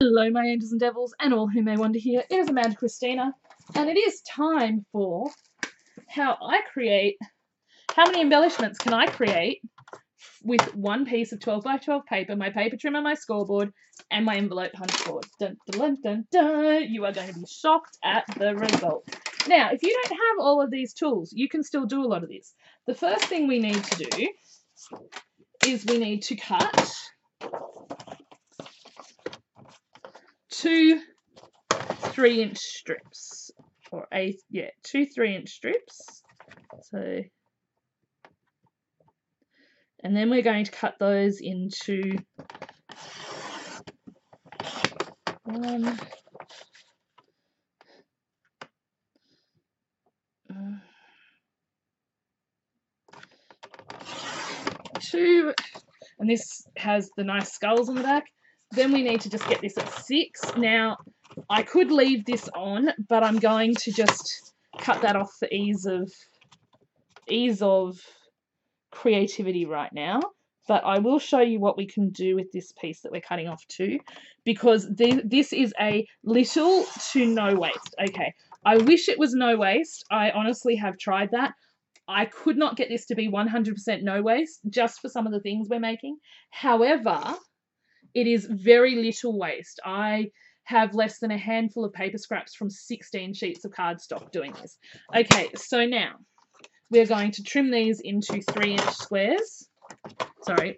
Hello my angels and devils and all who may wonder here. It is Amanda Christina and it is time for how many embellishments can I create with one piece of 12 by 12 paper, my paper trimmer, my scoreboard and my envelope punch board. Dun, dun, dun, dun. You are going to be shocked at the result. Now if you don't have all of these tools you can still do a lot of this. The first thing we need to do is we need to cut two 3-inch strips, or two 3-inch strips. So, and then we're going to cut those into one, two, and this has the nice skulls on the back. Then we need to just get this at 6. Now, I could leave this on, but I'm going to just cut that off for ease of creativity right now. But I will show you what we can do with this piece that we're cutting off too, because this is a little to no waste. Okay, I wish it was no waste. I honestly have tried that. I could not get this to be 100% no waste just for some of the things we're making. However, it is very little waste. I have less than a handful of paper scraps from 16 sheets of cardstock doing this. Okay, so now we're going to trim these into 3-inch squares. Sorry,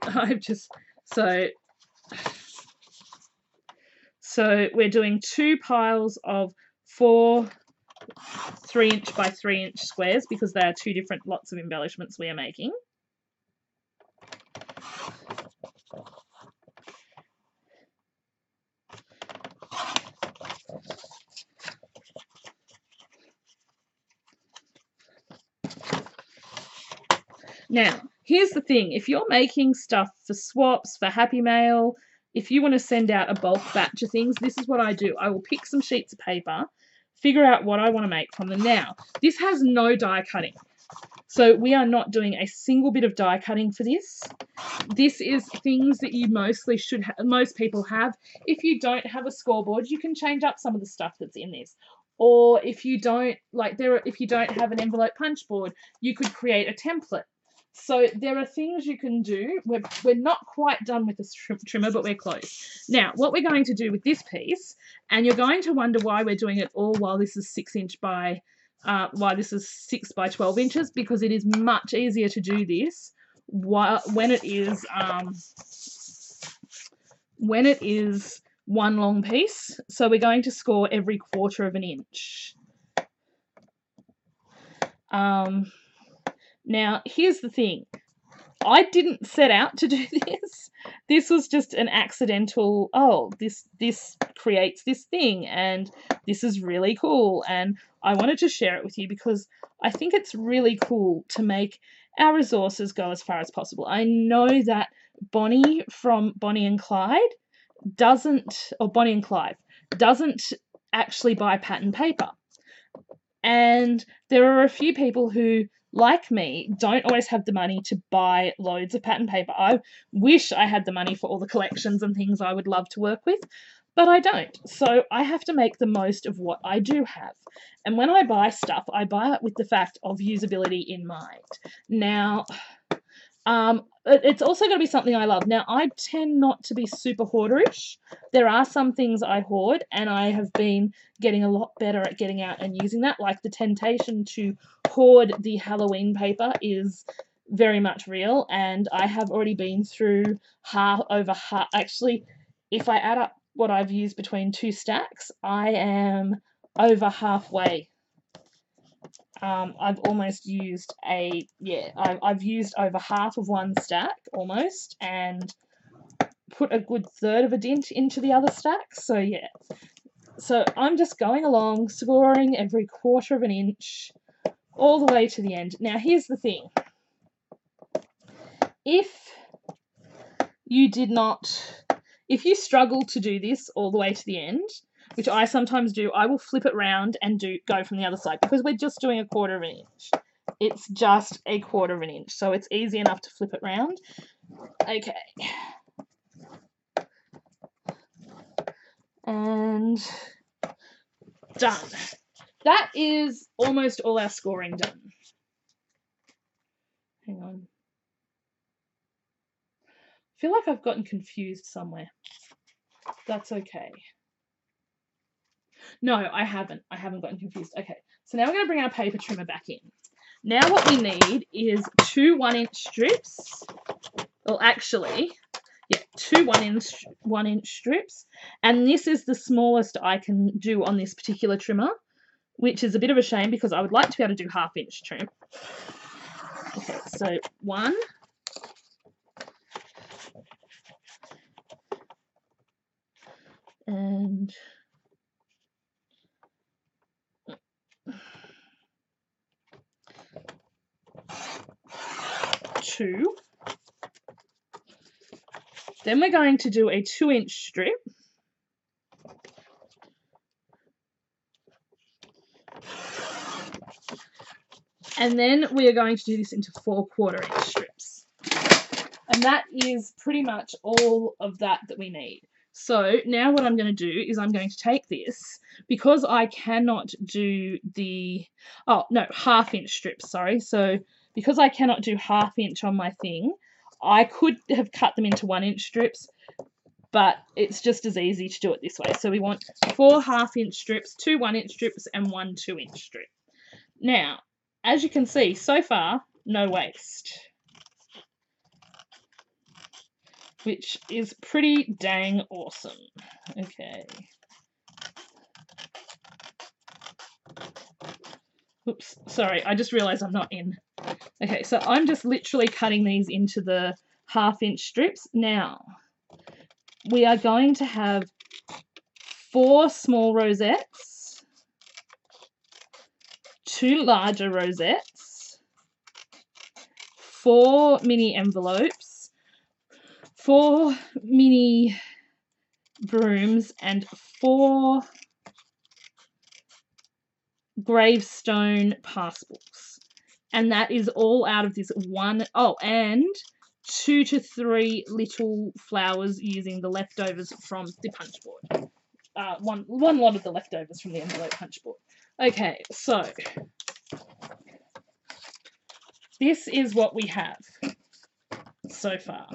so we're doing 2 piles of 4 3-inch by 3-inch squares because they are 2 different lots of embellishments we are making. Now, here's the thing. If you're making stuff for swaps, for Happy Mail, if you want to send out a bulk batch of things, this is what I do. I will pick some sheets of paper, figure out what I want to make from them. Now, this has no die cutting. So we are not doing a single bit of die cutting for this. This is things that you most people have. If you don't have a scoreboard, you can change up some of the stuff that's in this. Or if you don't have an envelope punch board, you could create a template. So there are things you can do. We're not quite done with the trimmer, but we're close. Now, what we're going to do with this piece, and you're going to wonder why we're doing it all while this is 6 by 12 inches, because it is much easier to do this when it is one long piece. So we're going to score every 1/4 of an inch. Now, here's the thing. I didn't set out to do this. This was just an accidental, oh, this creates this thing, and this is really cool, and I wanted to share it with you because I think it's really cool to make our resources go as far as possible. I know that Bonnie from Bonnie and Clive doesn't actually buy pattern paper. And there are a few people who, like me, don't always have the money to buy loads of pattern paper. I wish I had the money for all the collections and things I would love to work with, but I don't. So I have to make the most of what I do have. And when I buy stuff, I buy it with the fact of usability in mind. Now, it's also got to be something I love. Now, I tend not to be super hoarderish. There are some things I hoard, and I have been getting a lot better at getting out and using that. Like the temptation to hoard the Halloween paper is very much real, and I have already been through over half. Actually, if I add up what I've used between 2 stacks, I am over halfway. I've almost used I've used over half of one stack almost, and put a good 1/3 of a dent into the other stack. So yeah, so I'm just going along, scoring every 1/4 of an inch all the way to the end. Now here's the thing. If you struggle to do this all the way to the end, which I sometimes do, I will flip it round and go from the other side, because we're just doing a 1/4 of an inch. It's just a 1/4 of an inch, so it's easy enough to flip it round. Okay. And done. That is almost all our scoring done. Hang on. I feel like I've gotten confused somewhere. That's okay. No, I haven't. I haven't gotten confused. Okay, so now we're going to bring our paper trimmer back in. Now what we need is 2 1-inch strips. Well, actually, yeah, 2 1-inch strips. And this is the smallest I can do on this particular trimmer, which is a bit of a shame because I would like to be able to do 1/2-inch trim. Okay, so 1. And 2. Then we're going to do a 2-inch strip. And then we are going to do this into 4 1/4-inch strips. And that is pretty much all of that we need. So now what I'm going to do is I'm going to take this, because I cannot do the, 1/2-inch strips, sorry. So because I cannot do 1/2-inch on my thing, I could have cut them into 1-inch strips, but it's just as easy to do it this way. So we want 4 1/2-inch strips, 2 1-inch strips, and 1 2-inch strip. Now, as you can see, so far, no waste, which is pretty dang awesome. Okay. Oops, sorry, I just realised I'm not in. Okay, so I'm just literally cutting these into the 1/2-inch strips. Now, we are going to have 4 small rosettes, 2 larger rosettes, 4 mini envelopes, 4 mini brooms, and 4 gravestone passbooks. And that is all out of this one. Oh, and 2 to 3 little flowers using the leftovers from the punch board. One lot of the leftovers from the envelope punch board. Okay, so this is what we have so far.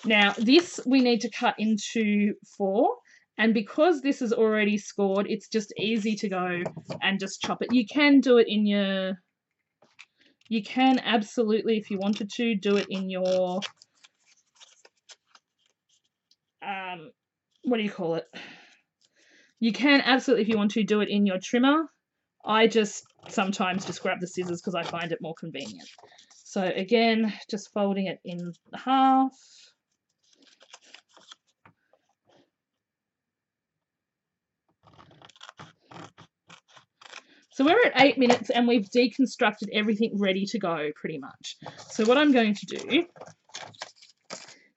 Now, this we need to cut into 4, and because this is already scored, it's just easy to go and just chop it. You can do it in your... You can absolutely, if you wanted to, do it in your... what do you call it? You can absolutely, if you want to, do it in your trimmer. I just sometimes just grab the scissors because I find it more convenient. So again, just folding it in half. So we're at 8 minutes and we've deconstructed everything ready to go pretty much. So what I'm going to do,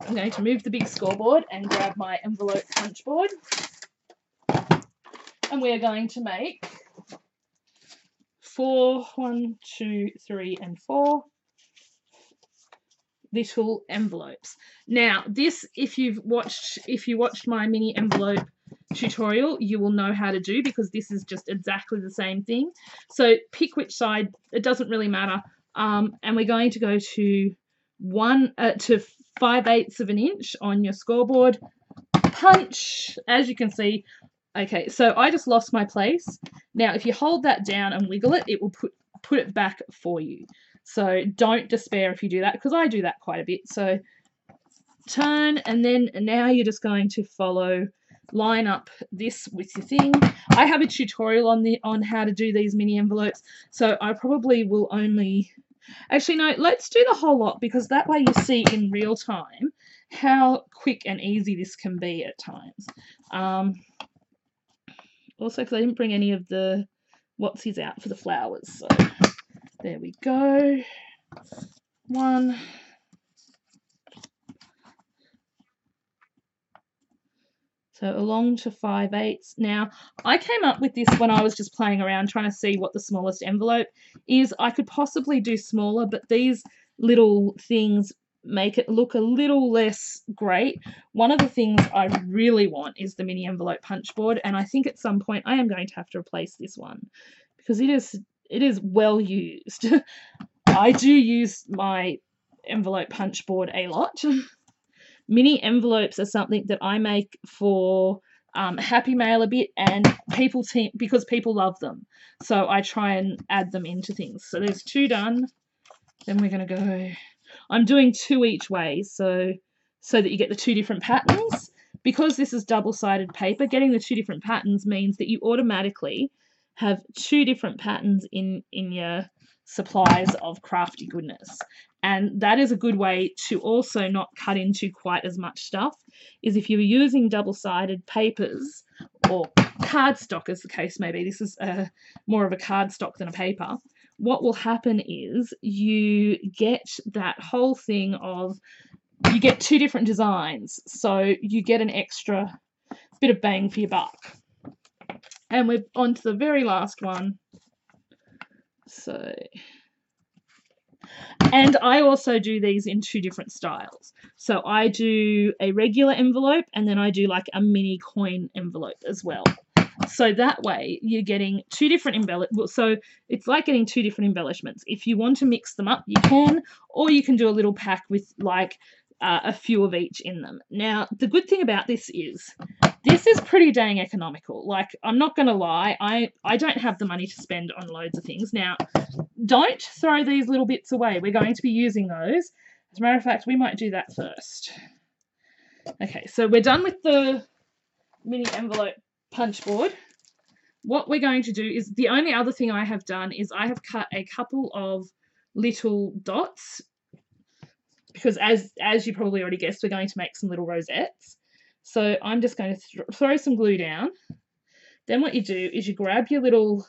I'm going to move the big scoreboard and grab my envelope punch board. And we are going to make 4, 1, 2, 3, and 4 little envelopes. Now, this, if you watched my mini envelope tutorial, you will know how to do, because this is just exactly the same thing. So pick which side, it doesn't really matter. And we're going to go to 5/8 of an inch on your scoreboard. Punch, as you can see. Okay, so I just lost my place. Now, if you hold that down and wiggle it, it will put it back for you. So don't despair if you do that, because I do that quite a bit. So turn, and then now you're just going to line up this with your thing. I have a tutorial on how to do these mini envelopes, so I probably will only... Actually, no, let's do the whole lot, because that way you see in real time how quick and easy this can be at times. Also, because I didn't bring any of the whatsies out for the flowers, so there we go. 1. So along to 5/8. Now, I came up with this when I was just playing around trying to see what the smallest envelope is. I could possibly do smaller, but these little things make it look a little less great, one of the things I really want is the mini envelope punch board, and I think at some point I am going to have to replace this one because it is well used. I do use my envelope punch board a lot. Mini envelopes are something that I make for Happy Mail a bit, and because people love them. So I try and add them into things. So there's 2 done. Then we're going to go... I'm doing 2 each way so that you get the 2 different patterns. Because this is double-sided paper, getting the 2 different patterns means that you automatically have 2 different patterns in your supplies of crafty goodness. And that is a good way to also not cut into quite as much stuff, is if you're using double-sided papers or cardstock, as the case may be. This is more of a cardstock than a paper. What will happen is you get that whole thing of, you get 2 different designs, so you get an extra bit of bang for your buck. And we're on to the very last one. So, and I also do these in 2 different styles. So I do a regular envelope, and then I do like a mini coin envelope as well. So that way you're getting 2 different embellishments. So it's like getting 2 different embellishments. If you want to mix them up, you can, or you can do a little pack with like a few of each in them. Now, the good thing about this is pretty dang economical. Like, I'm not going to lie, I don't have the money to spend on loads of things. Now, don't throw these little bits away. We're going to be using those. As a matter of fact, we might do that first. Okay, so we're done with the mini envelope punch board. What we're going to do is, the only other thing I have done is I have cut a couple of little dots, because as you probably already guessed, we're going to make some little rosettes. So I'm just going to throw some glue down. Then what you do is you grab your little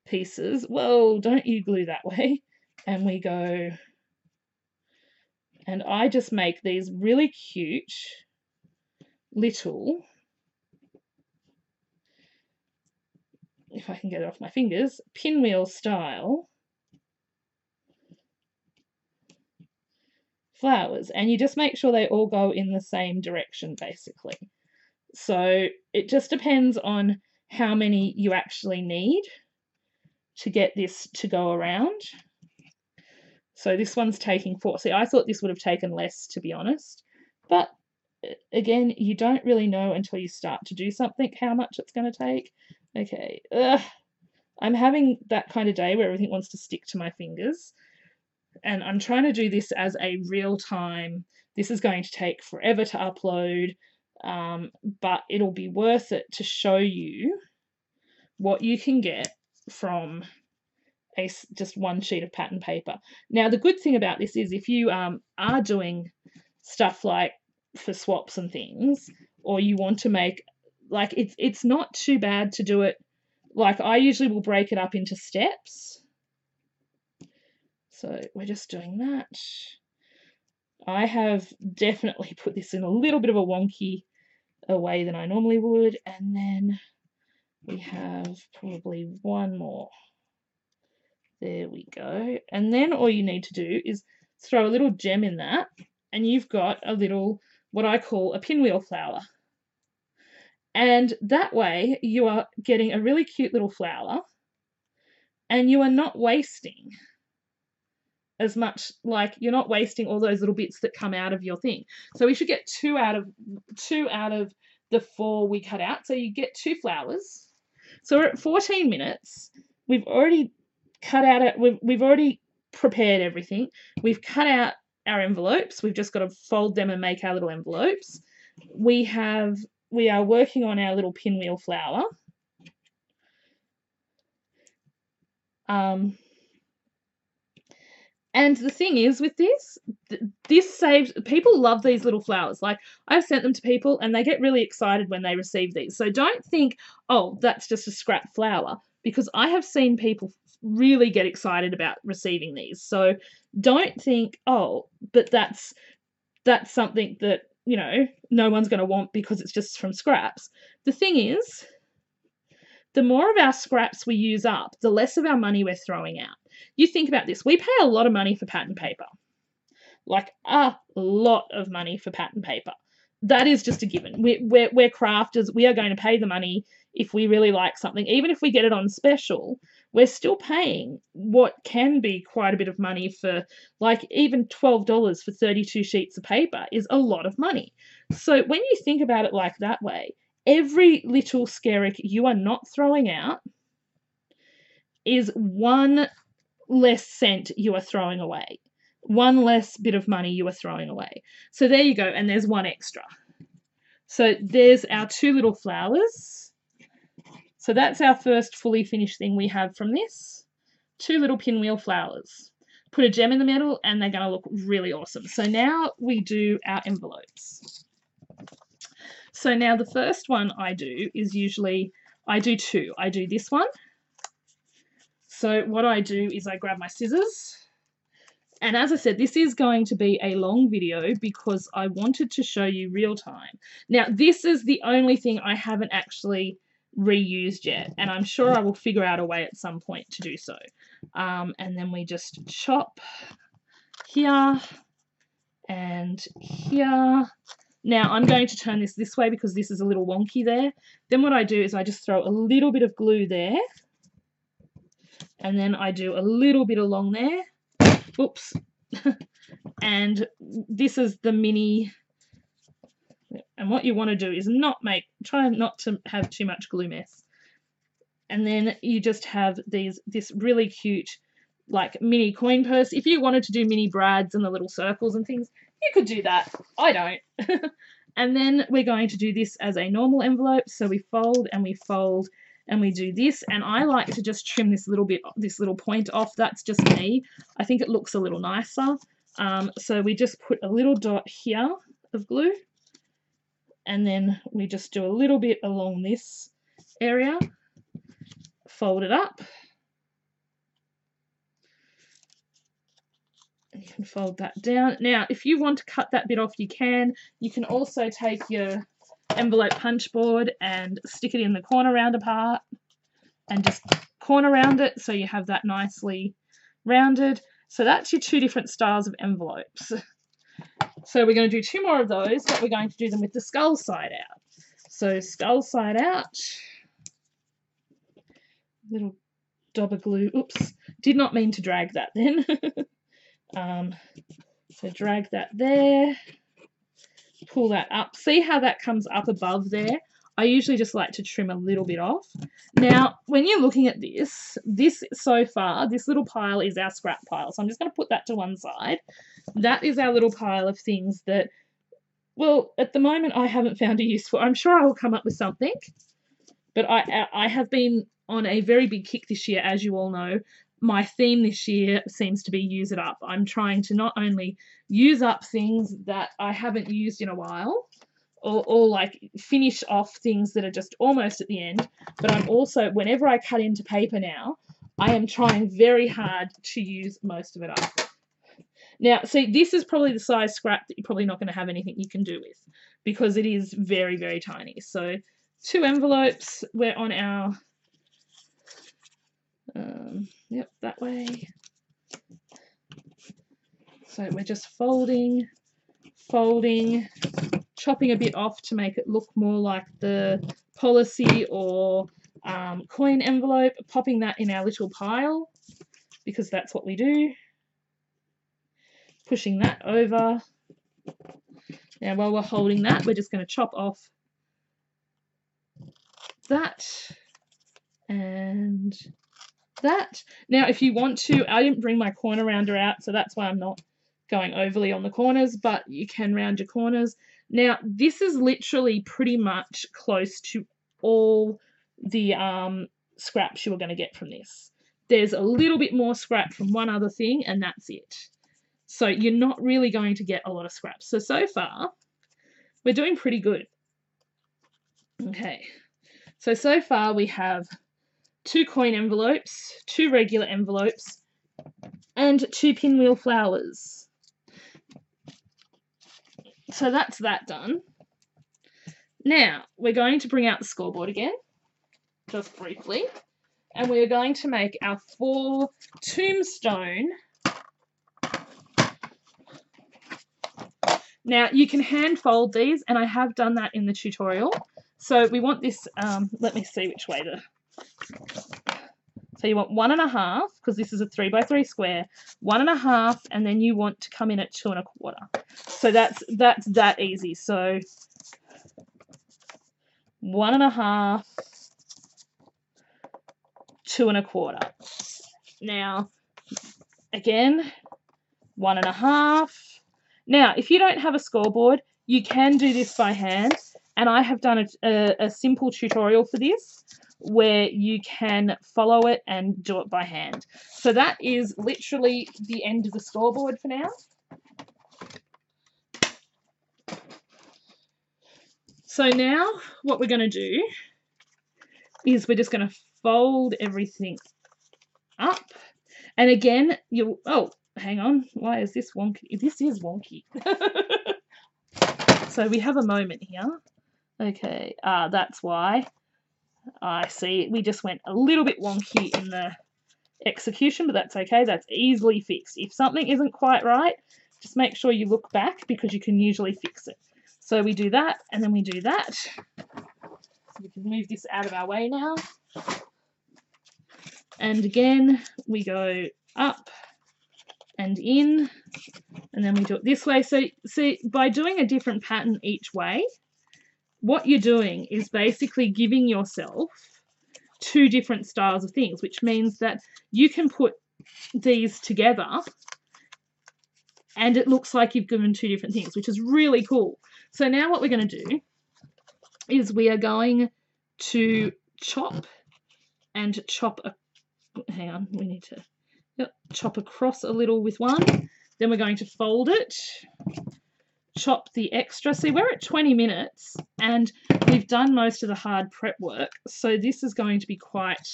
pieces. Whoa, don't you glue that way. And we go, and I just make these really cute little, if I can get it off my fingers, pinwheel style flowers, and you just make sure they all go in the same direction basically. So it just depends on how many you actually need to get this to go around. So this one's taking 4. See, I thought this would have taken less, to be honest, but again, you don't really know until you start to do something how much it's going to take. Okay, I'm having that kind of day where everything wants to stick to my fingers. And I'm trying to do this as a real time. This is going to take forever to upload, but it'll be worth it to show you what you can get from just one sheet of pattern paper. Now, the good thing about this is if you are doing stuff like for swaps and things, or you want to make, like, it's not too bad to do it. Like, I usually will break it up into steps. So we're just doing that. I have definitely put this in a little bit of a wonky way than I normally would. And then we have probably one more. There we go. And then all you need to do is throw a little gem in that, and you've got a little, what I call a pinwheel flower. And that way you are getting a really cute little flower, and you are not wasting as much, like, you're not wasting all those little bits that come out of your thing. So we should get 2 out of the 4 we cut out. So you get 2 flowers. So we're at 14 minutes. We've already cut out it. We've already prepared everything. We've cut out our envelopes. We've just got to fold them and make our little envelopes. We are working on our little pinwheel flower. And the thing is with this saves, people love these little flowers. Like, I've sent them to people and they get really excited when they receive these. So don't think, oh, that's just a scrap flower, because I have seen people really get excited about receiving these. So don't think, oh, but that's something that, you know, no one's going to want because it's just from scraps. The thing is, the more of our scraps we use up, the less of our money we're throwing out. you think about this. We pay a lot of money for pattern paper. Like a lot of money for pattern paper. That is just a given. We're crafters. We are going to pay the money if we really like something. Even if we get it on special, we're still paying what can be quite a bit of money for, like, even $12 for 32 sheets of paper is a lot of money. So when you think about it like that way, every little skerrick you are not throwing out is one less cent you are throwing away. One less bit of money you are throwing away. So there you go, and there's one extra. So there's our 2 little flowers. So that's our first fully finished thing we have from this. 2 little pinwheel flowers. Put a gem in the middle and they're going to look really awesome. So now we do our envelopes. So now the first one I do is usually, I do 2. I do this one. So what I do is I grab my scissors. And as I said, this is going to be a long video because I wanted to show you real time. Now, this is the only thing I haven't actually reused yet, and I'm sure I will figure out a way at some point to do so. And then we just chop here and here. Now, I'm going to turn this way because this is a little wonky there. Then what I do is I just throw a little bit of glue there, and then I do a little bit along there. Oops. And this is the mini, and what you want to do is try not to have too much glue mess. And then you just have this really cute, like, mini coin purse. If you wanted to do mini brads and the little circles and things, you could do that. I don't. And then we're going to do this as a normal envelope. So we fold and we fold and we do this, and I like to just trim this little point off. That's just me. I think it looks a little nicer. So we just put a little dot here of glue, and then we just do a little bit along this area, fold it up, and you can fold that down. Now, if you want to cut that bit off, you can. You can also take your envelope punch board and stick it in the corner round apart and just corner round it so you have that nicely rounded. So that's your 2 different styles of envelopes. So we're going to do 2 more of those, but we're going to do them with the skull side out. So skull side out, little dab of glue. Oops, did not mean to drag that then. So drag that there. Pull that up. See how that comes up above there? I usually just like to trim a little bit off. Now, when you're looking at this so far, this little pile is our scrap pile. So I'm just going to put that to one side. That is our little pile of things that, well, at the moment I haven't found a use for. I'm sure I will come up with something. But I have been on a very big kick this year, as you all know. My theme this year seems to be use it up. I'm trying to not only use up things that I haven't used in a while, or like finish off things that are just almost at the end, but I'm also, whenever I cut into paper now, I am trying very hard to use most of it up. Now, see, this is probably the size scrap that you're probably not going to have anything you can do with because it is very, very tiny. So 2 envelopes, we're on our, yep, that way. So we're just folding, chopping a bit off to make it look more like the policy or coin envelope, popping that in our little pile because that's what we do. Pushing that over. Now, while we're holding that, we're just going to chop off that and that. Now, if you want to, I didn't bring my corner rounder out, so that's why I'm not going overly on the corners, but you can round your corners. Now, this is literally pretty much close to all the scraps you are going to get from this. There's a little bit more scrap from one other thing, and that's it. So you're not really going to get a lot of scraps. So far, we're doing pretty good. Okay, so far we have 2 coin envelopes, 2 regular envelopes, and 2 pinwheel flowers. So that's that done. Now, we're going to bring out the scoreboard again, just briefly. and we're going to make our 4 tombstone. Now, you can hand fold these, and I have done that in the tutorial. So we want this, let me see which way to. So you want 1.5, because this is a 3 by 3 square, 1.5, and then you want to come in at 2 1/4. So that's that easy. So 1.5, 2 1/4. Now, again, 1.5. Now, if you don't have a scoreboard, you can do this by hand, and I have done a simple tutorial for this where you can follow it and do it by hand. So that is literally the end of the scoreboard for now. So now what we're going to do is we're just going to fold everything up. And again, hang on. Why is this wonky? This is wonky. So we have a moment here. Okay, that's why. I see. We just went a little bit wonky in the execution, but that's okay. That's easily fixed. If something isn't quite right, just make sure you look back because you can usually fix it. So we do that, and then we do that. We can move this out of our way now. And again, we go up and in, and then we do it this way. So see, by doing a different pattern each way, what you're doing is basically giving yourself 2 different styles of things, which means that you can put these together and it looks like you've given 2 different things, which is really cool. So now what we're going to do is we are going to chop hang on, we need to chop across a little with one. Then we're going to fold it, chop the extra. See, we're at 20 minutes and we've done most of the hard prep work. So this is going to be quite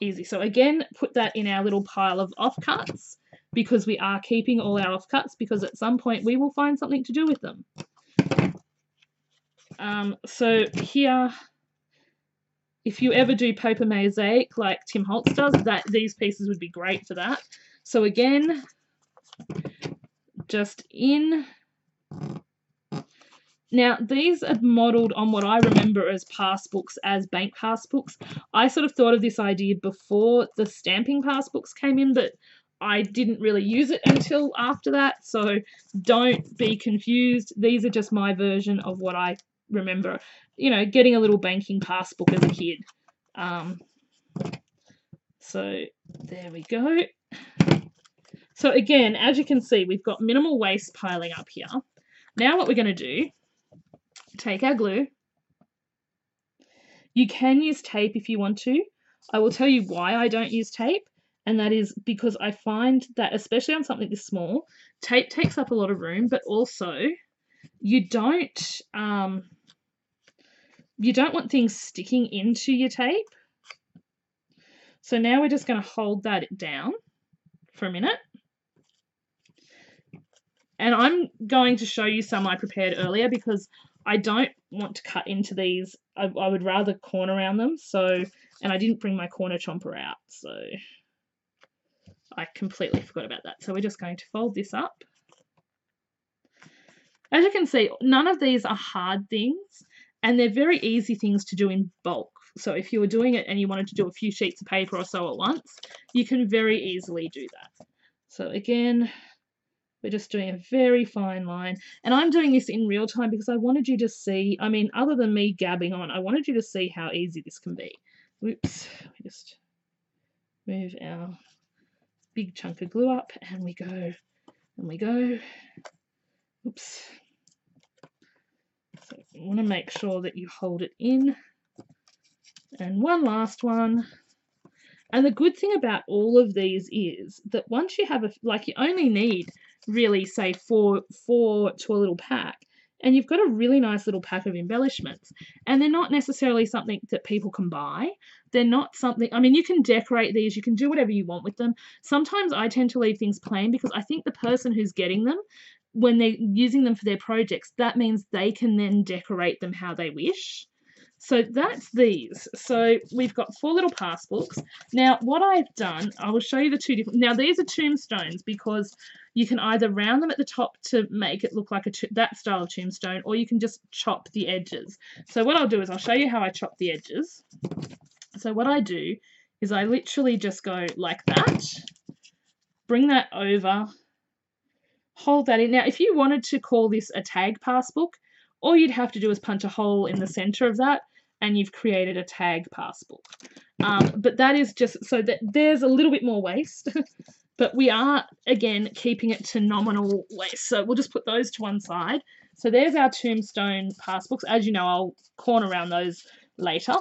easy. So again, put that in our little pile of offcuts because we are keeping all our offcuts because at some point we will find something to do with them. So here, if you ever do paper mosaic like Tim Holtz does, these pieces would be great for that. So again, just in. Now, these are modelled on what I remember as passbooks, as bank passbooks. I sort of thought of this idea before the stamping passbooks came in, but I didn't really use it until after that, so don't be confused. These are just my version of what I remember, you know, getting a little banking passbook as a kid. So there we go. So again, as you can see, we've got minimal waste piling up here. Now what we're going to do, take our glue. You can use tape if you want to. I will tell you why I don't use tape, and that is because I find that, especially on something this small, tape takes up a lot of room, but also you don't want things sticking into your tape. So now we're just going to hold that down for a minute. And I'm going to show you some I prepared earlier because I don't want to cut into these. I would rather corner around them. So, and I didn't bring my corner chomper out. So I completely forgot about that. So we're just going to fold this up. As you can see, none of these are hard things and they're very easy things to do in bulk. So if you were doing it and you wanted to do a few sheets of paper or so at once, you can very easily do that. So again, we're just doing a very fine line. And I'm doing this in real time because I wanted you to see, I mean, other than me gabbing on, I wanted you to see how easy this can be. Whoops, we just move our big chunk of glue up and we go, and we go. Oops. So you want to make sure that you hold it in. And one last one. And the good thing about all of these is that once you have you only need really say four to a little pack, and you've got a really nice little pack of embellishments. And they're not necessarily something that people can buy. They're not something, I mean, you can decorate these, you can do whatever you want with them. Sometimes I tend to leave things plain because I think the person who's getting them, when they're using them for their projects, that means they can then decorate them how they wish. So that's these. So we've got 4 little passbooks. Now, what I've done, I will show you the 2 different. Now, these are tombstones because you can either round them at the top to make it look like that style of tombstone, or you can just chop the edges. So what I'll do is I'll show you how I chop the edges. So what I do is I literally just go like that, bring that over, hold that in. Now, if you wanted to call this a tag passbook, all you'd have to do is punch a hole in the center of that, and you've created a tag passbook. But that is just so that there's a little bit more waste, but we are, again, keeping it to nominal waste. So we'll just put those to one side. So there's our tombstone passbooks. As you know, I'll corner around those later.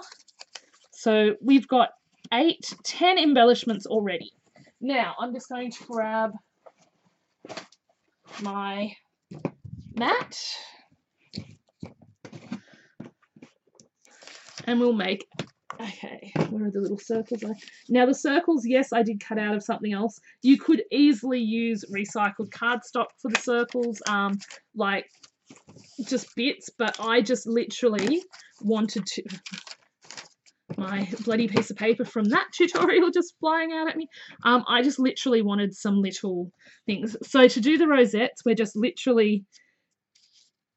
So we've got 10 embellishments already. Now, I'm just going to grab my mat, and we'll make, okay, where are the little circles? Now, the circles, yes, I did cut out of something else. You could easily use recycled cardstock for the circles, like just bits, but I just literally wanted to, my bloody piece of paper from that tutorial just flying out at me. I just literally wanted some little things. So to do the rosettes, we're just literally,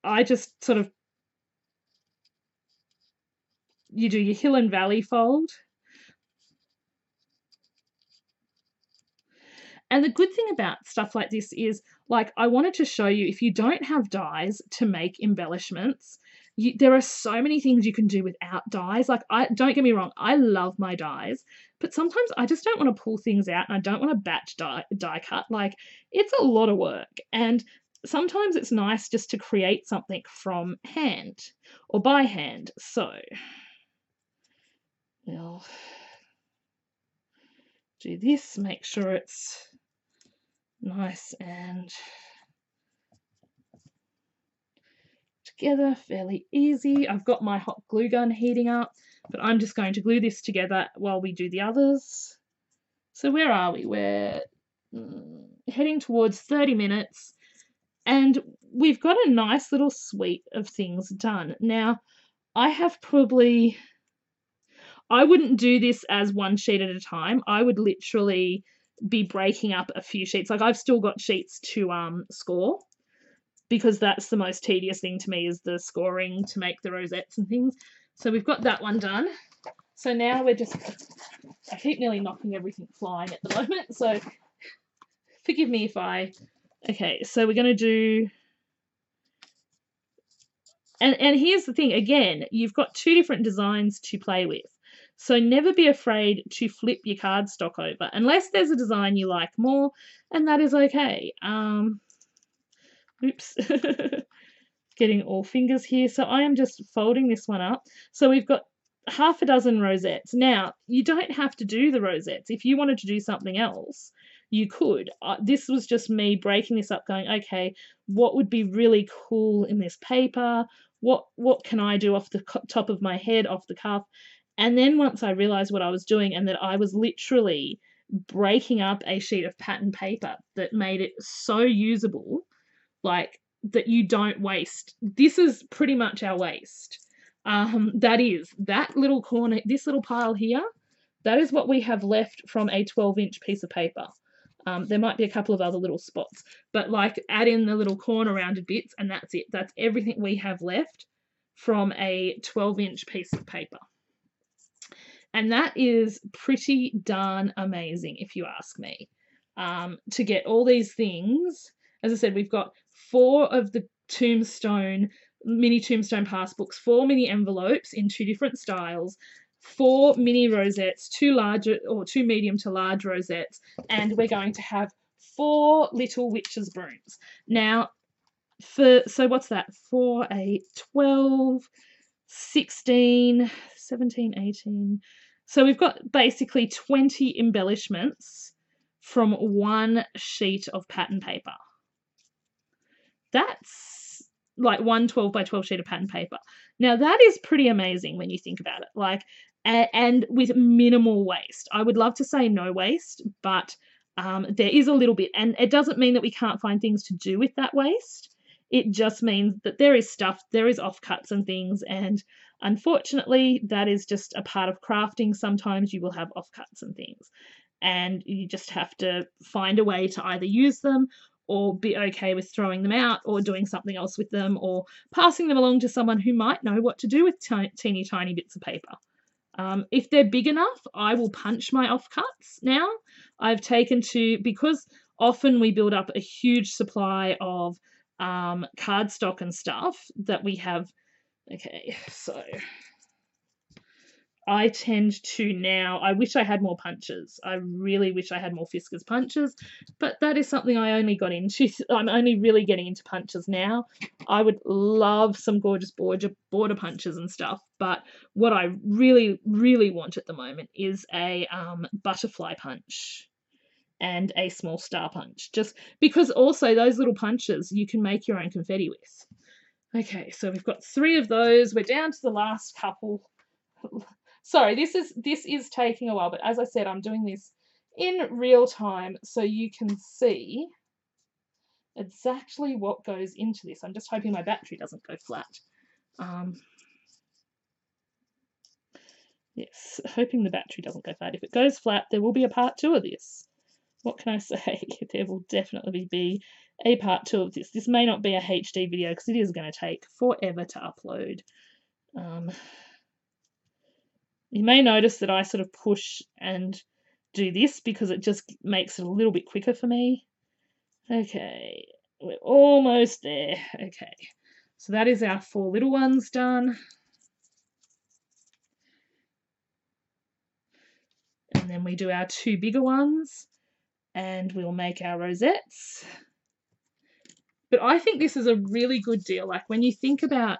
I just sort of, you do your hill and valley fold. And the good thing about stuff like this is, like, I wanted to show you, if you don't have dies to make embellishments, there are so many things you can do without dies. Like, don't get me wrong, I love my dies, but sometimes I just don't want to pull things out, and I don't want to batch die cut. Like, it's a lot of work, and sometimes it's nice just to create something from hand or by hand. So we'll do this, make sure it's nice and together, fairly easy. I've got my hot glue gun heating up, but I'm just going to glue this together while we do the others. So where are we? We're heading towards 30 minutes, and we've got a nice little suite of things done. Now, I wouldn't do this as one sheet at a time. I would literally be breaking up a few sheets. Like, I've still got sheets to score, because that's the most tedious thing to me, is the scoring to make the rosettes and things. So we've got that one done. So now we're just, I keep nearly knocking everything flying at the moment, so forgive me if okay, so we're going to do, and here's the thing, again, you've got 2 different designs to play with. So never be afraid to flip your cardstock over, unless there's a design you like more, and that is okay. Oops, getting all fingers here. So I am just folding this one up. So we've got half a dozen rosettes. Now, you don't have to do the rosettes. If you wanted to do something else, you could. This was just me breaking this up, going, okay, what would be really cool in this paper? What can I do off the top of my head, off the cuff? And then once I realized what I was doing, and that I was literally breaking up a sheet of pattern paper that made it so usable, like, that you don't waste. This is pretty much our waste. That is that little corner, this little pile here, that is what we have left from a 12-inch piece of paper. There might be a couple of other little spots, but like, add in the little corner rounded bits, and that's it. That's everything we have left from a 12-inch piece of paper. And that is pretty darn amazing, if you ask me, to get all these things. As I said, we've got 4 of the mini tombstone passbooks, 4 mini envelopes in 2 different styles, 4 mini rosettes, 2 medium to large rosettes, and we're going to have 4 little witches' brooms. Now, so what's that? 4, 8, 12, 16, 17, 18. So we've got basically 20 embellishments from 1 sheet of pattern paper. That's like 1 12 by 12 sheet of pattern paper. Now, that is pretty amazing when you think about it. Like, and with minimal waste. I would love to say no waste, but there is a little bit. And it doesn't mean that we can't find things to do with that waste. It just means that there is stuff, there is offcuts and things, and unfortunately that is just a part of crafting. Sometimes you will have offcuts and things, and you just have to find a way to either use them or be okay with throwing them out or doing something else with them or passing them along to someone who might know what to do with teeny tiny bits of paper. If they're big enough, I will punch my offcuts now. I've taken to, because often we build up a huge supply of cardstock and stuff that we have. Okay, so I tend to now, I wish I had more punches. I really wish I had more Fiskars punches, but that is something I only got into. I'm only really getting into punches now. I would love some gorgeous border punches and stuff, but what I really, really want at the moment is a butterfly punch and a small star punch, just because also those little punches you can make your own confetti with. Okay, so we've got 3 of those. We're down to the last couple. Sorry, this is taking a while, but as I said, I'm doing this in real time so you can see exactly what goes into this. I'm just hoping my battery doesn't go flat. Yes, hoping the battery doesn't go flat. If it goes flat, there will be a part 2 of this. What can I say? There will definitely be a part 2 of this. This may not be a HD video because it is going to take forever to upload. You may notice that I sort of push and do this because it just makes it a little bit quicker for me. Okay, we're almost there. Okay, so that is our 4 little ones done. And then we do our 2 bigger ones and we'll make our rosettes. But I think this is a really good deal. Like when you think about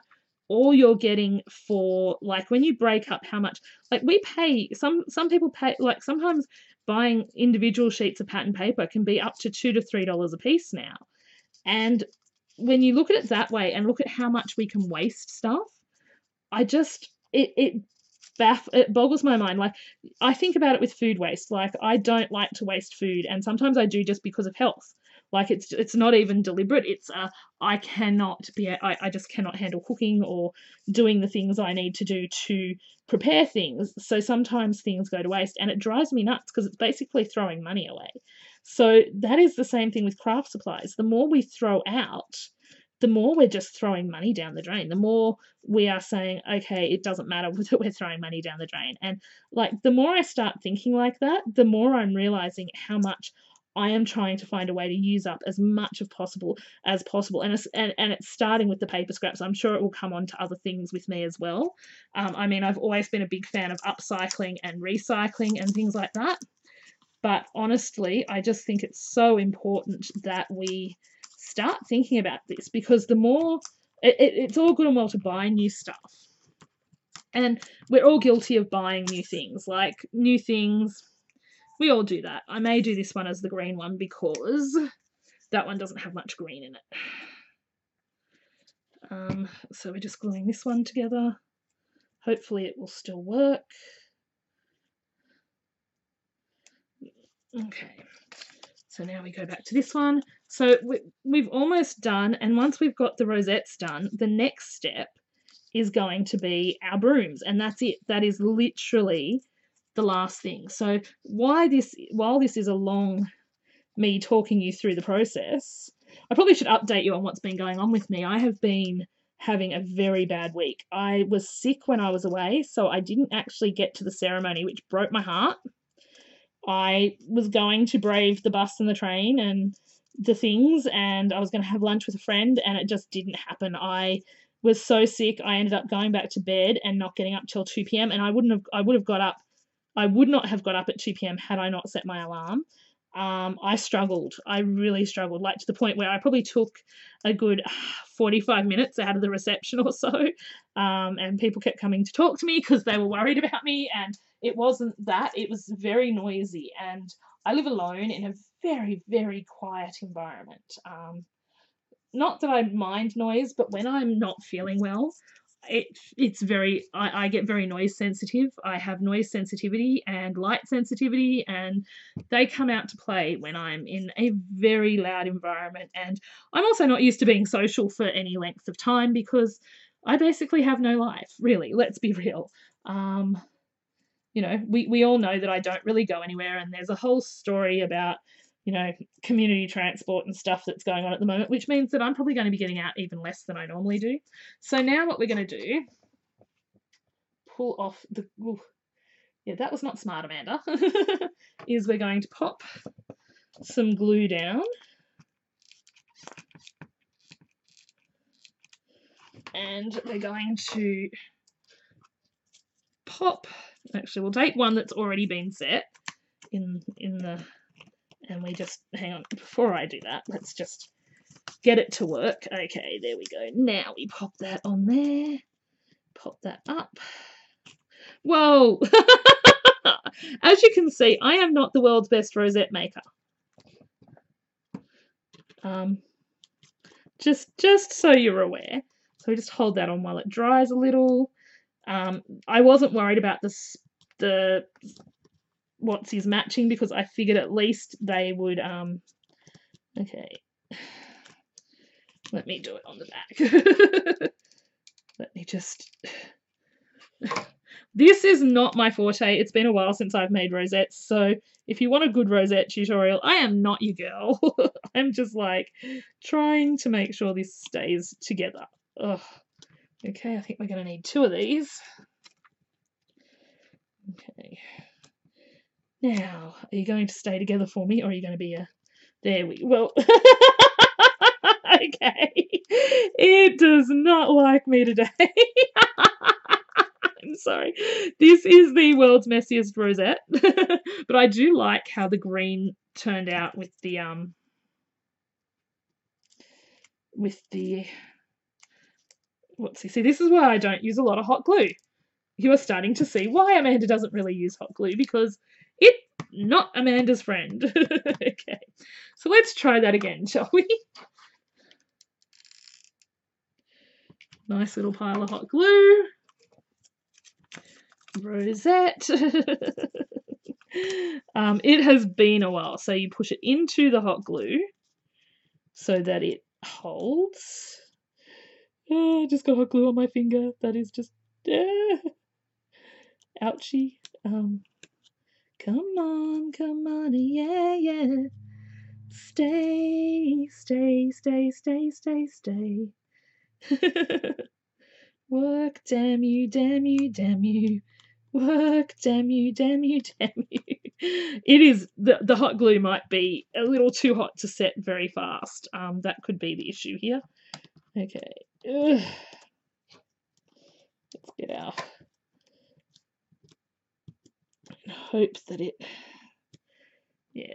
all you're getting for, like when you break up how much, like we pay, some people pay, like sometimes buying individual sheets of pattern paper can be up to $2 to $3 a piece now. And when you look at it that way and look at how much we can waste stuff, I just, it boggles my mind. Like I think about it with food waste. Like I don't like to waste food, and sometimes I do just because of health. Like it's not even deliberate. It's I just cannot handle cooking or doing the things I need to do to prepare things. So sometimes things go to waste, and it drives me nuts because it's basically throwing money away. So that is the same thing with craft supplies. The more we throw out, the more we're just throwing money down the drain. The more we are saying, okay, it doesn't matter that we're throwing money down the drain. And like the more I start thinking like that, the more I'm realizing how much I am trying to find a way to use up as much of possible as possible. And it's starting with the paper scraps. I'm sure it will come on to other things with me as well. I mean, I've always been a big fan of upcycling and recycling and things like that. But honestly, I just think it's so important that we start thinking about this, because the more it's all good and well to buy new stuff, and we're all guilty of buying new things. Like new things, we all do that. I may do this one as the green one because that one doesn't have much green in it. So we're just gluing this one together. Hopefully it will still work. Okay, so now we go back to this one. So we've almost done, and once we've got the rosettes done, the next step is going to be our brooms, and that's it. That is literally the last thing. So while this is a long me talking you through the process, I probably should update you on what's been going on with me. I have been having a very bad week. I was sick when I was away, so I didn't actually get to the ceremony, which broke my heart. I was going to brave the bus and the train and the things, and I was going to have lunch with a friend, and it just didn't happen. I was so sick, I ended up going back to bed and not getting up till 2 p.m. and I would not have got up at 2 p.m. had I not set my alarm. I struggled. I really struggled, like to the point where I probably took a good 45 minutes out of the reception or so, and people kept coming to talk to me because they were worried about me, and it wasn't that. It was very noisy, and I live alone in a very, very quiet environment. Not that I mind noise, but when I'm not feeling well, it's very, I get very noise sensitive. I have noise sensitivity and light sensitivity, and they come out to play when I'm in a very loud environment. And I'm also not used to being social for any length of time because I basically have no life, really. Let's be real. You know, we all know that I don't really go anywhere, and there's a whole story about, you know, community transport and stuff that's going on at the moment, which means that I'm probably going to be getting out even less than I normally do. So now what we're going to do, pull off the, ooh, yeah, that was not smart, Amanda, is we're going to pop some glue down. And we're going to pop, actually we'll take one that's already been set in the, and we just, hang on, before I do that, let's just get it to work. Okay, there we go. Now we pop that on there, pop that up. Whoa! As you can see, I am not the world's best rosette maker. Just so you're aware. So we just hold that on while it dries a little. I wasn't worried about the what's matching because I figured at least they would, okay. Let me do it on the back. Let me just... This is not my forte. It's been a while since I've made rosettes, so if you want a good rosette tutorial, I am not your girl. I'm just like trying to make sure this stays together. Ugh. Okay, I think we're going to need 2 of these. Okay. Now, are you going to stay together for me, or are you going to be a... There we... Well... Okay. It does not like me today. I'm sorry. This is the world's messiest rosette. But I do like how the green turned out with the see, this is why I don't use a lot of hot glue. You are starting to see why Amanda doesn't really use hot glue, because it's not Amanda's friend. Okay. So let's try that again, shall we? Nice little pile of hot glue. Rosette. It has been a while, so you push it into the hot glue so that it holds. Oh, I just got hot glue on my finger. That is just ouchie. Come on, yeah. Stay. Work, damn you. Work, damn you. It is, the hot glue might be a little too hot to set very fast. That could be the issue here. Okay. Ugh. Let's get our... hope that it... Yeah.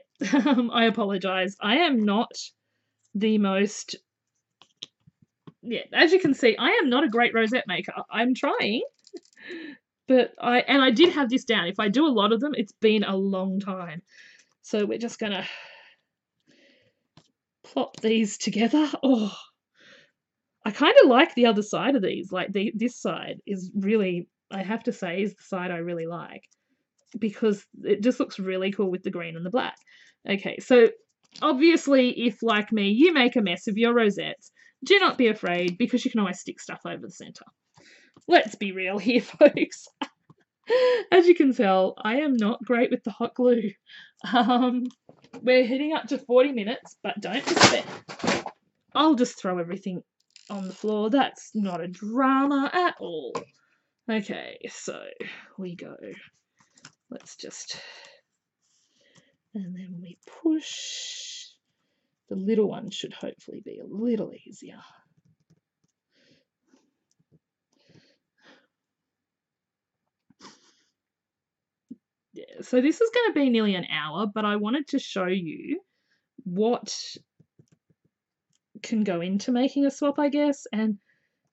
I apologise. I am not the most... Yeah, as you can see, I am not a great rosette maker. I'm trying, but I did have this down. If I do a lot of them, it's been a long time. So we're just gonna plop these together. Oh, I kind of like the other side of these. Like this side is really, I have to say, is the side I really like, because it just looks really cool with the green and the black. Okay, so obviously, if like me, you make a mess of your rosettes, do not be afraid, because you can always stick stuff over the centre. Let's be real here, folks. As you can tell, I am not great with the hot glue. We're heading up to 40 minutes, but don't despair. I'll just throw everything on the floor. That's not a drama at all. Okay, so we go. Let's just... And then we push... The little one should hopefully be a little easier. Yeah, so this is going to be nearly an hour, but I wanted to show you what can go into making a swap, I guess, and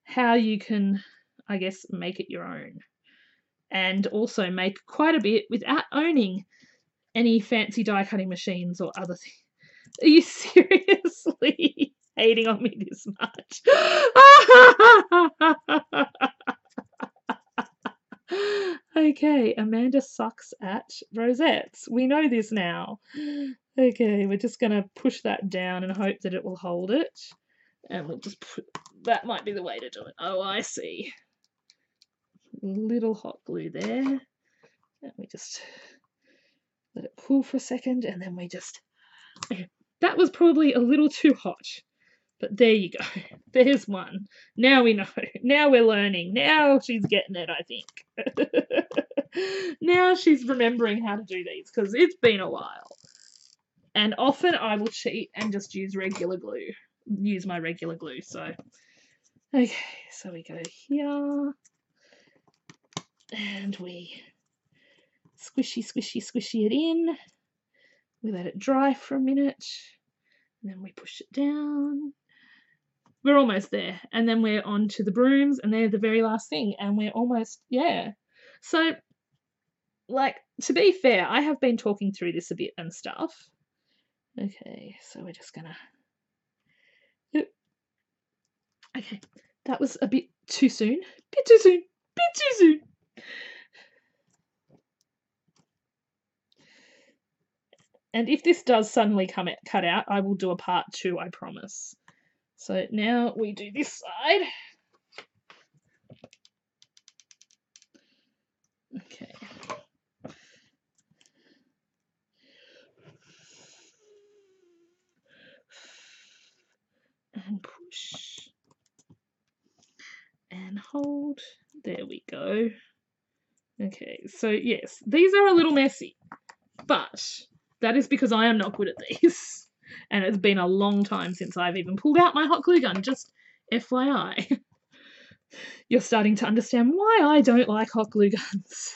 how you can, I guess, make it your own. And also make quite a bit without owning any fancy die cutting machines or other things. Are you seriously? hating on me this much. Okay, Amanda sucks at rosettes. We know this now. Okay, we're just going to push that down and hope that it will hold it. And we'll just put, that might be the way to do it. Oh, I see. Little hot glue there. And we just let it cool for a second, and then we just... Okay, that was probably a little too hot. But there you go. There's one. Now we know. Now we're learning. Now she's getting it, I think. Now she's remembering how to do these, because it's been a while. And often I will cheat and just use regular glue. Use my regular glue. So, okay. So we go here. And we squishy, squishy, squishy it in. We let it dry for a minute. And then we push it down. We're almost there. And then we're on to the brooms, and they're the very last thing. And we're almost, yeah. So, like, to be fair, I have been talking through this a bit and stuff. Okay, so we're just gonna... Okay, that was a bit too soon. Bit too soon. Bit too soon. And if this does suddenly cut out, I will do a part 2, I promise. So now we do this side. Okay. And push. And hold. There we go. Okay, so yes, these are a little messy, but that is because I am not good at these. And it's been a long time since I've even pulled out my hot glue gun, just FYI. You're starting to understand why I don't like hot glue guns.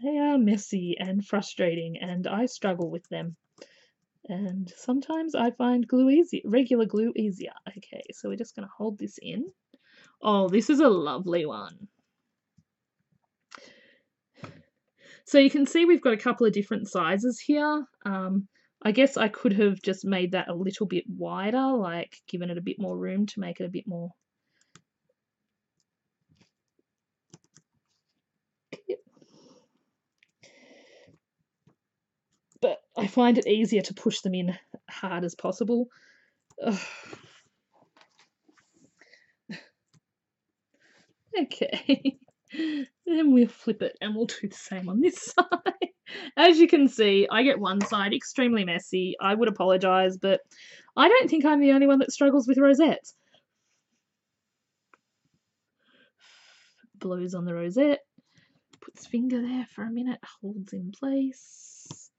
They are messy and frustrating, and I struggle with them. And sometimes I find regular glue easier. Okay, so we're just going to hold this in. Oh, this is a lovely one. So you can see we've got a couple of different sizes here. I guess I could have just made that a little bit wider, like given it a bit more room to make it a bit more... But I find it easier to push them in hard as possible. Ugh. Okay. Then we'll flip it and we'll do the same on this side. As you can see, I get one side extremely messy. I would apologise, but I don't think I'm the only one that struggles with rosettes. Blows on the rosette. Puts finger there for a minute. Holds in place.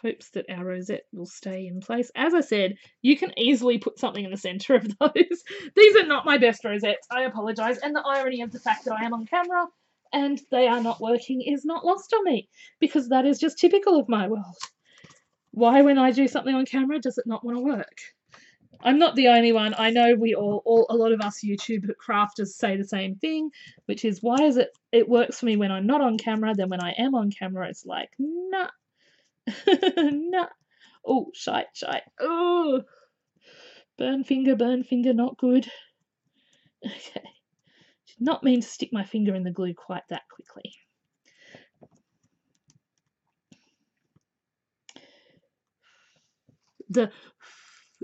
Hopes that our rosette will stay in place. As I said, you can easily put something in the centre of those. These are not my best rosettes. I apologise. And the irony of the fact that I am on camera and they are not working is not lost on me, because that is just typical of my world. Why, when I do something on camera, does it not want to work? I'm not the only one. I know we all a lot of us YouTube crafters say the same thing, which is, why is it works for me when I'm not on camera, then when I am on camera, it's like, nah. Nah. Oh, shite. Oh, burn finger, not good. Okay. Did not mean to stick my finger in the glue quite that quickly.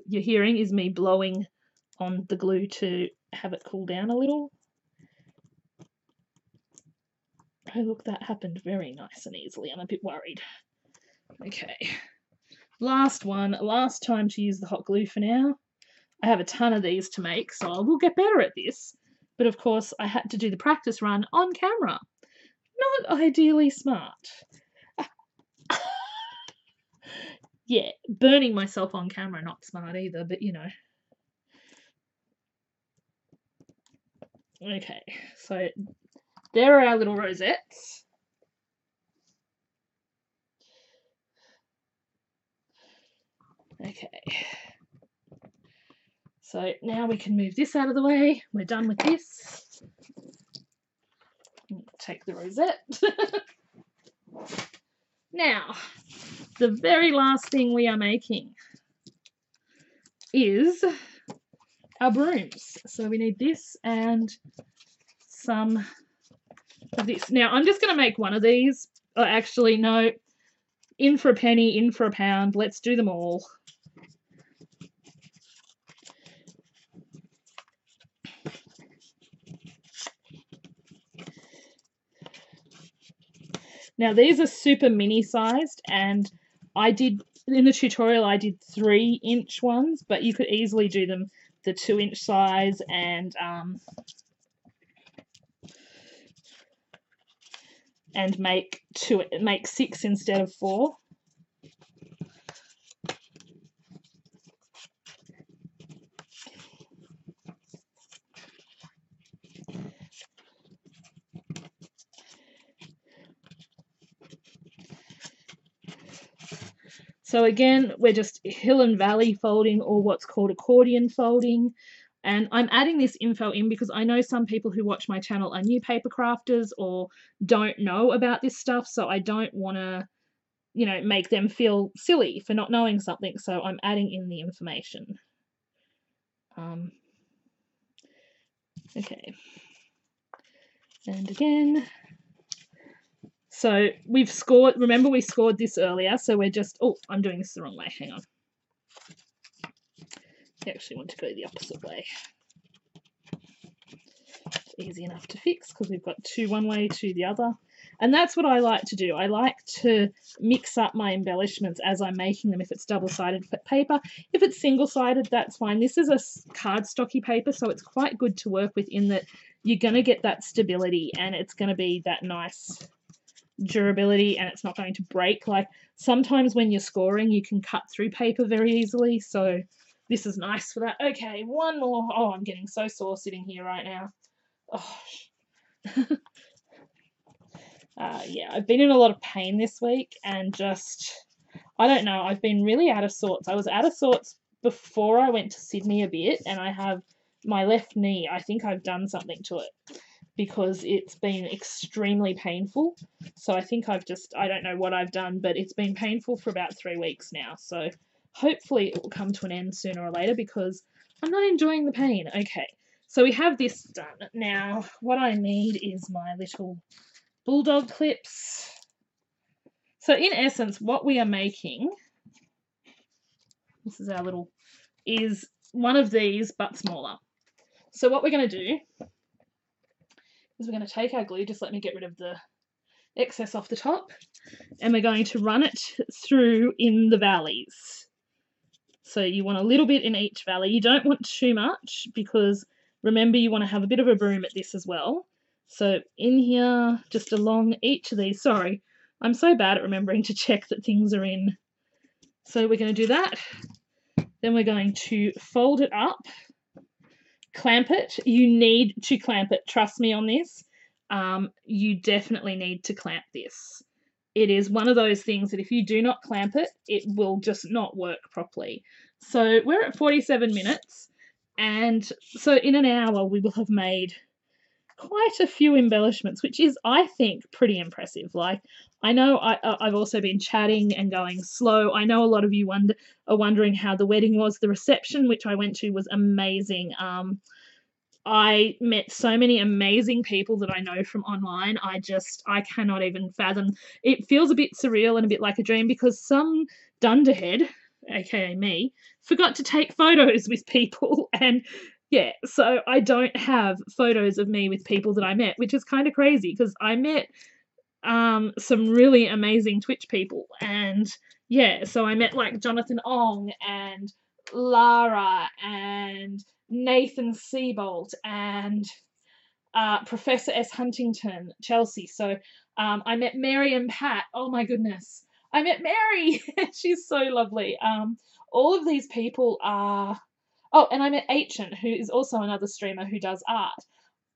You're hearing is me blowing on the glue to have it cool down a little. Oh, look, that happened very nice and easily. I'm a bit worried. Okay. Last one. Last time to use the hot glue for now. I have a ton of these to make, so I will get better at this. But of course, I had to do the practice run on camera. Not ideally smart. Yeah, burning myself on camera, not smart either, but you know. Okay, so there are our little rosettes. Okay. So now we can move this out of the way. We're done with this. Take the rosette. Now, the very last thing we are making is our brooms. So we need this and some of this. Now I'm just going to make one of these. Oh, actually, no. In for a penny, in for a pound. Let's do them all. Now these are super mini sized, and I did in the tutorial I did 3-inch ones, but you could easily do them the 2-inch size and make 6 instead of 4. So again, we're just hill and valley folding, or what's called accordion folding. And I'm adding this info in because I know some people who watch my channel are new paper crafters or don't know about this stuff. So I don't want to, you know, make them feel silly for not knowing something. So I'm adding in the information. Okay. And again. So we've scored, remember we scored this earlier, so we're just, oh, I'm doing this the wrong way, hang on. I actually want to go the opposite way. It's easy enough to fix because we've got 2 one way, 2 the other. And that's what I like to do. I like to mix up my embellishments as I'm making them if it's double-sided paper. If it's single-sided, that's fine. This is a cardstocky paper, so it's quite good to work with in that you're going to get that stability and it's going to be that nice durability and it's not going to break. Like sometimes when you're scoring you can cut through paper very easily, so this is nice for that. Okay, one more. Oh, I'm getting so sore sitting here right now. Oh. Yeah, I've been in a lot of pain this week and just, I don't know, I've been really out of sorts. I was out of sorts before I went to Sydney a bit, and I have my left knee, I think I've done something to it because it's been extremely painful. So I think I don't know what I've done, but it's been painful for about 3 weeks now. So hopefully it will come to an end sooner or later because I'm not enjoying the pain. Okay, so we have this done. Now what I need is my little bulldog clips. So in essence, what we are making, this is our little, is one of these but smaller. So what we're going to do is we're going to take our glue, just let me get rid of the excess off the top, and we're going to run it through in the valleys. So you want a little bit in each valley. You don't want too much because remember you want to have a bit of a broom at this as well. So in here, just along each of these, sorry, I'm so bad at remembering to check that things are in. So we're going to do that. Then we're going to fold it up, clamp it. You need to clamp it. Trust me on this. You definitely need to clamp this. It is one of those things that if you do not clamp it, it will just not work properly. So we're at 47 minutes. And so in an hour, we will have made quite a few embellishments, which is, I think, pretty impressive. Like, I know I've also been chatting and going slow. I know a lot of you are wondering how the wedding was. The reception, which I went to, was amazing. I met so many amazing people that I know from online. I cannot even fathom. It feels a bit surreal and a bit like a dream because some dunderhead, aka me, forgot to take photos with people. And yeah, so I don't have photos of me with people that I met, which is kind of crazy because I met some really amazing Twitch people. And yeah, so I met like Jonathan Ong and Lara and Nathan Seabolt and Professor S. Huntington, Chelsea. So I met Mary and Pat. Oh my goodness. I met Mary. She's so lovely. All of these people are... Oh, and I met Aitchen, who is also another streamer who does art.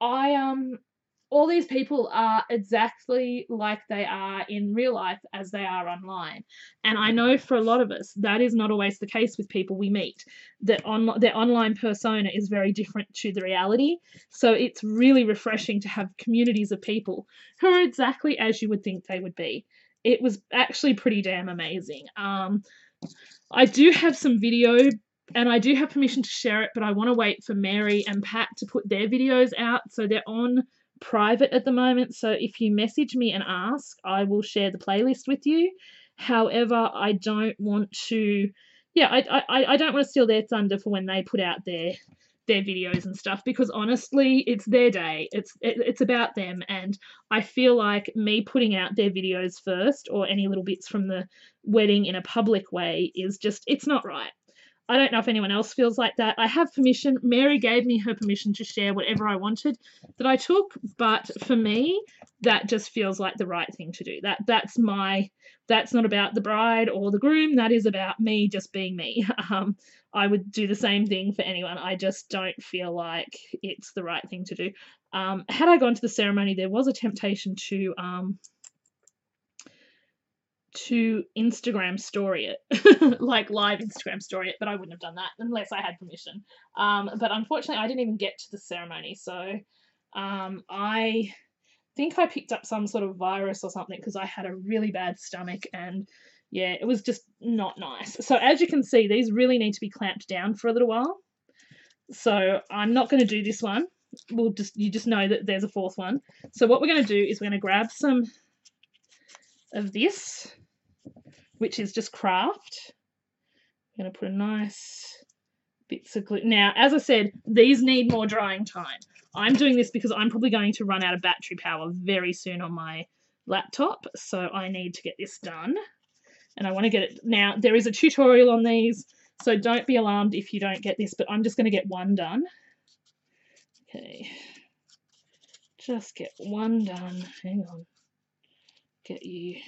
All these people are exactly like they are in real life as they are online. And I know for a lot of us, that is not always the case with people we meet. Their online persona is very different to the reality. So it's really refreshing to have communities of people who are exactly as you would think they would be. It was actually pretty damn amazing. I do have some video And I do have permission to share it, but I want to wait for Mary and Pat to put their videos out. So they're on private at the moment. So if you message me and ask, I will share the playlist with you. However, I don't want to, yeah, I don't want to steal their thunder for when they put out their videos and stuff, because honestly, it's their day. It's about them, and I feel like me putting out their videos first, or any little bits from the wedding in a public way, is just, it's not right. I don't know if anyone else feels like that. I have permission. Mary gave me her permission to share whatever I wanted that I took, but for me, that just feels like the right thing to do. That's not about the bride or the groom. That is about me just being me. I would do the same thing for anyone. I just don't feel like it's the right thing to do. Had I gone to the ceremony, there was a temptation to Instagram story it, like live Instagram story it, but I wouldn't have done that unless I had permission. But unfortunately, I didn't even get to the ceremony, so I think I picked up some sort of virus or something because I had a really bad stomach, and yeah, it was just not nice. So as you can see, these really need to be clamped down for a little while. So I'm not going to do this one. You just know that there's a fourth one. So what we're going to do is we're going to grab some of this, which is just craft. I'm going to put a nice bits of glue. Now, as I said, these need more drying time. I'm doing this because I'm probably going to run out of battery power very soon on my laptop, so I need to get this done. And I want to get it now. There is a tutorial on these, so don't be alarmed if you don't get this, but I'm just going to get one done. Okay, just get one done. Hang on. Get you.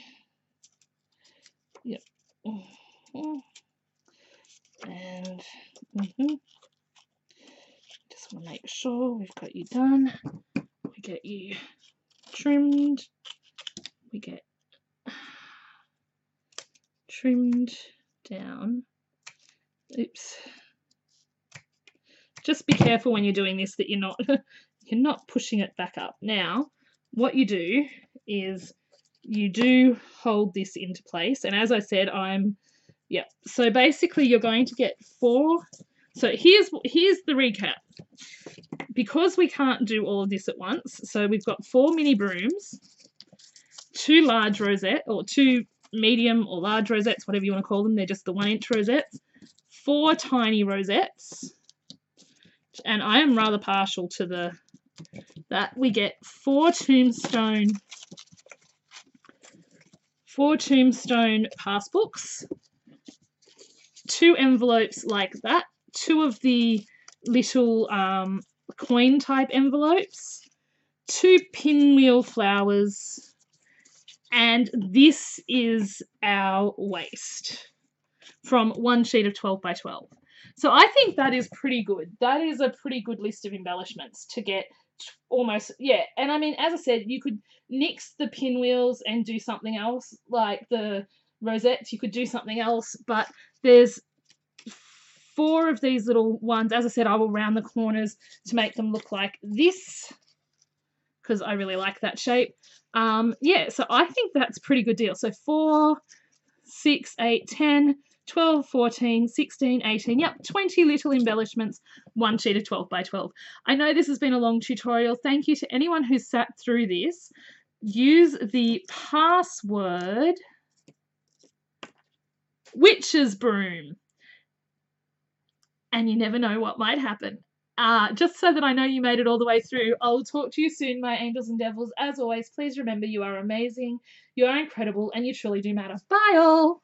Yep. And just want to make sure we've got you done. We get you trimmed. We get trimmed down. Oops. Just be careful when you're doing this that you're not pushing it back up. Now, what you do is you do hold this into place, and as I said, so basically you're going to get 4. So here's the recap. Because we can't do all of this at once, so we've got 4 mini brooms, 2 large rosettes, or 2 medium or large rosettes, whatever you want to call them. They're just the 1-inch rosettes, 4 tiny rosettes, and I am rather partial to that. We get 4 tombstone passbooks, 2 envelopes like that, 2 of the little coin type envelopes, 2 pinwheel flowers, and this is our waist from 1 sheet of 12 by 12. So I think that is pretty good. That is a pretty good list of embellishments to get almost, yeah. And I mean, as I said, you could nix the pinwheels and do something else, like the rosettes, you could do something else, but there's 4 of these little ones. As I said, I will round the corners to make them look like this because I really like that shape. Yeah, so I think that's a pretty good deal. So 4, 6, 8, 10, 12, 14, 16, 18, yep, 20 little embellishments, 1 sheet of 12 by 12. I know this has been a long tutorial. Thank you to anyone who sat through this. Use the password witch's broom, and you never know what might happen. Just so that I know you made it all the way through, I'll talk to you soon, my angels and devils. As always, please remember you are amazing, you are incredible, and you truly do matter. Bye all!